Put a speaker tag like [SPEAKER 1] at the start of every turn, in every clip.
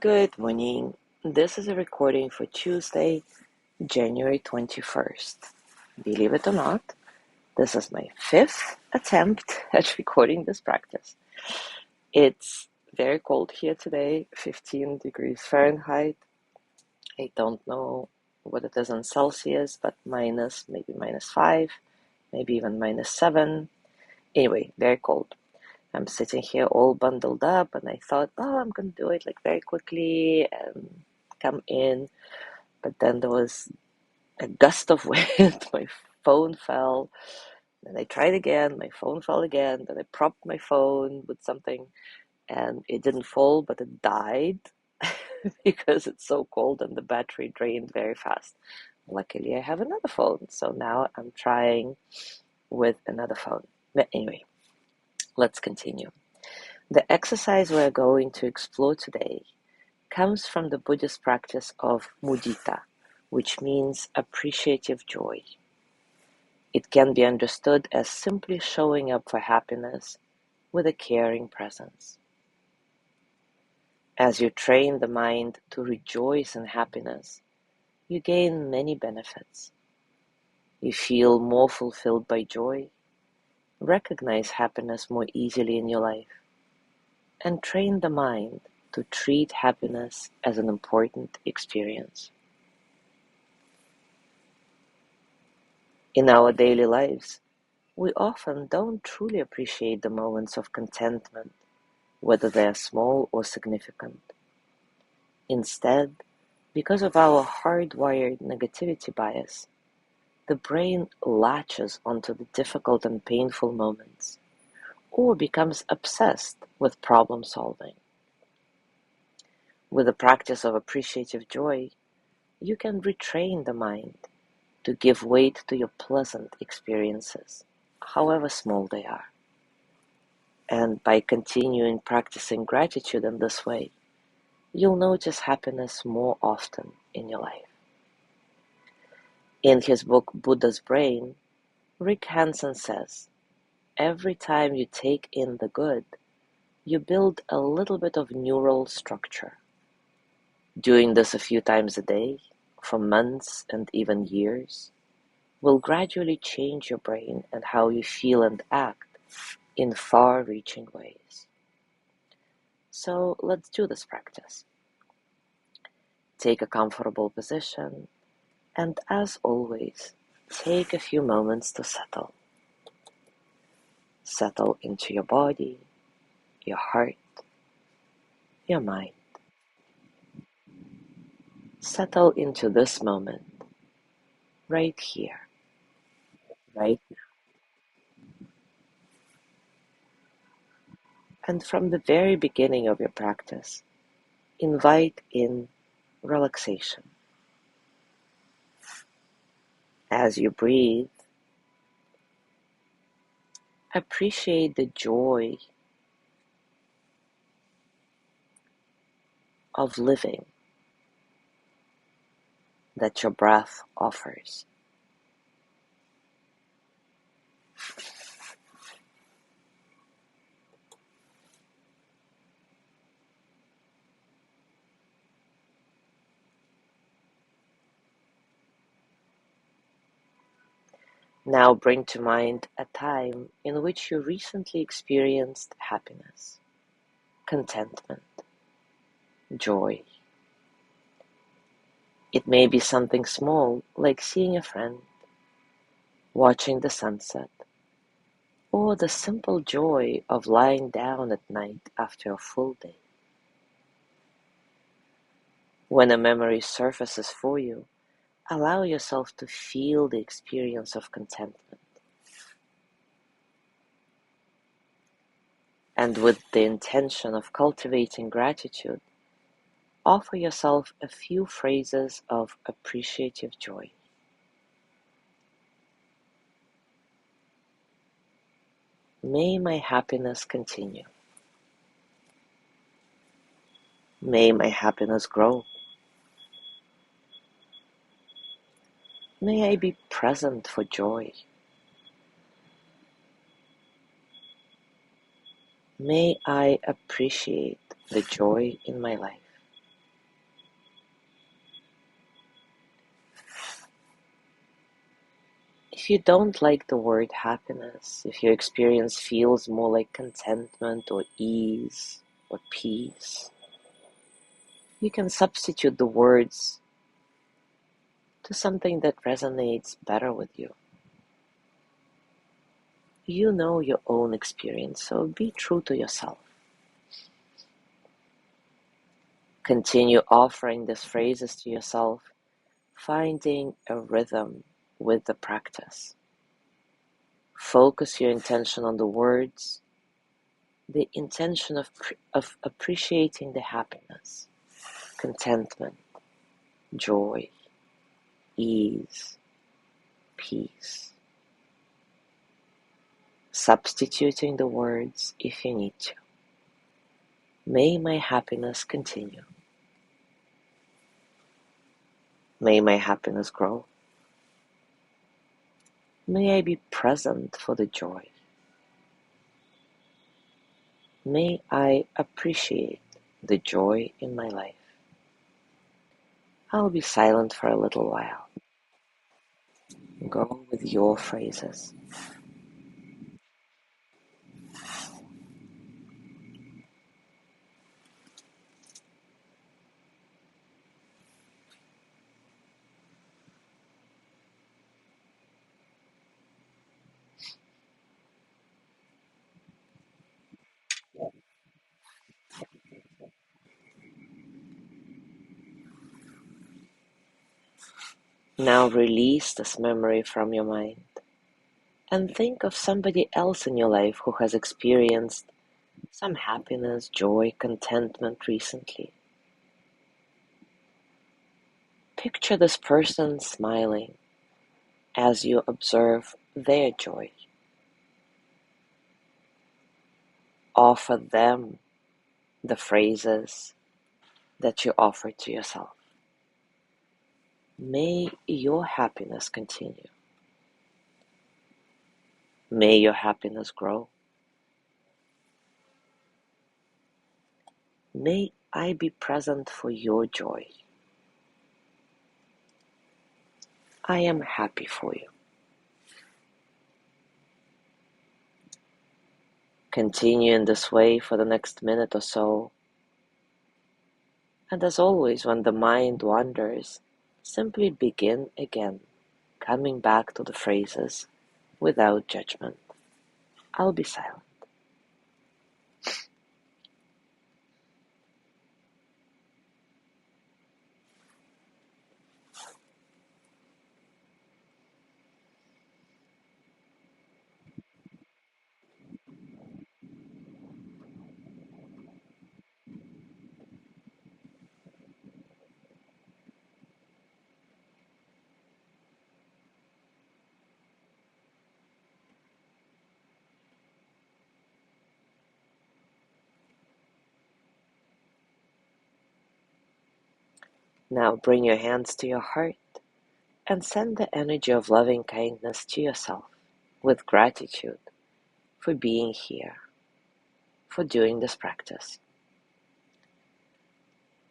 [SPEAKER 1] Good morning. This is a recording for Tuesday, January 21st. Believe it or not, this is my fifth attempt at recording this practice. It's very cold here today, 15 degrees Fahrenheit. I don't know what it is in Celsius, but maybe -5, maybe even -7. Anyway, very cold. I'm sitting here all bundled up, and I thought, I'm going to do it like very quickly and come in. But then there was a gust of wind, my phone fell, and I tried again, my phone fell again, then I propped my phone with something, and it didn't fall, but it died because it's so cold and the battery drained very fast. Luckily, I have another phone, so now I'm trying with another phone. But anyway, let's continue. The exercise we're going to explore today comes from the Buddhist practice of Mudita, which means appreciative joy. It can be understood as simply showing up for happiness with a caring presence. As you train the mind to rejoice in happiness, you gain many benefits. You feel more fulfilled by joy, recognize happiness more easily in your life, and train the mind to treat happiness as an important experience. In our daily lives, we often don't truly appreciate the moments of contentment, whether they are small or significant. Instead, because of our hardwired negativity bias, the brain latches onto the difficult and painful moments, or becomes obsessed with problem solving. With the practice of appreciative joy, you can retrain the mind to give weight to your pleasant experiences, however small they are. And by continuing practicing gratitude in this way, you'll notice happiness more often in your life. In his book Buddha's Brain, Rick Hansen says, every time you take in the good, you build a little bit of neural structure. Doing this a few times a day, for months and even years, will gradually change your brain and how you feel and act in far-reaching ways. So let's do this practice. Take a comfortable position, and as always, take a few moments to settle. Settle into your body, your heart, your mind. Settle into this moment, right here, right now. And from the very beginning of your practice, invite in relaxation. As you breathe, appreciate the joy of living that your breath offers. Now bring to mind a time in which you recently experienced happiness, contentment, joy. It may be something small, like seeing a friend, watching the sunset, or the simple joy of lying down at night after a full day. When a memory surfaces for you, allow yourself to feel the experience of contentment. And with the intention of cultivating gratitude, offer yourself a few phrases of appreciative joy. May my happiness continue. May my happiness grow. May I be present for joy. May I appreciate the joy in my life. If you don't like the word happiness, if your experience feels more like contentment or ease or peace, you can substitute the words to something that resonates better with you. You know your own experience, so be true to yourself. Continue offering these phrases to yourself, finding a rhythm with the practice. Focus your intention on the words, the intention of appreciating the happiness, contentment, joy, ease, peace. Substituting the words if you need to. May my happiness continue. May my happiness grow. May I be present for the joy. May I appreciate the joy in my life. I'll be silent for a little while. Go with your phrases. Now release this memory from your mind and think of somebody else in your life who has experienced some happiness, joy, contentment recently. Picture this person smiling as you observe their joy. Offer them the phrases that you offer to yourself. May your happiness continue. May your happiness grow. May I be present for your joy. I am happy for you. Continue in this way for the next minute or so. And as always, when the mind wanders, simply begin again, coming back to the phrases without judgment. I'll be silent. Now bring your hands to your heart and send the energy of loving kindness to yourself with gratitude for being here, for doing this practice.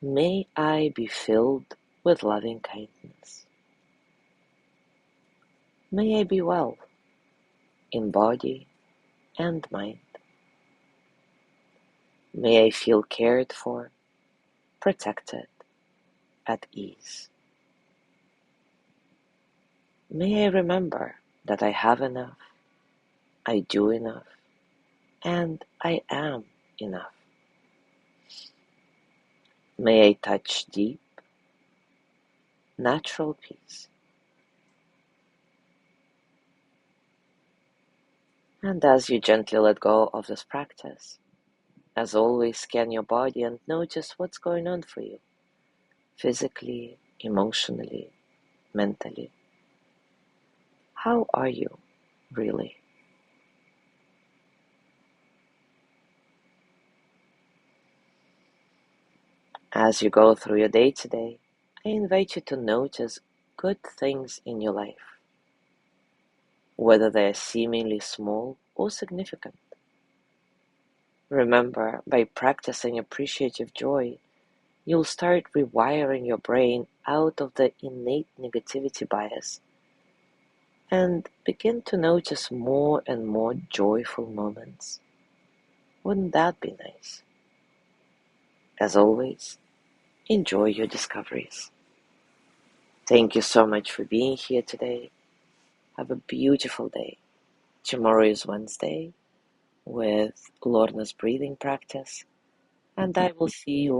[SPEAKER 1] May I be filled with loving kindness. May I be well in body and mind. May I feel cared for, protected, at ease. May I remember that I have enough, I do enough, and I am enough. May I touch deep, natural peace. And as you gently let go of this practice, as always, scan your body and notice what's going on for you, physically, emotionally, mentally. How are you, really? As you go through your day today, I invite you to notice good things in your life, whether they are seemingly small or significant. Remember, by practicing appreciative joy, you'll start rewiring your brain out of the innate negativity bias and begin to notice more and more joyful moments. Wouldn't that be nice? As always, enjoy your discoveries. Thank you so much for being here today. Have a beautiful day. Tomorrow is Wednesday with Lorna's breathing practice, and I will see you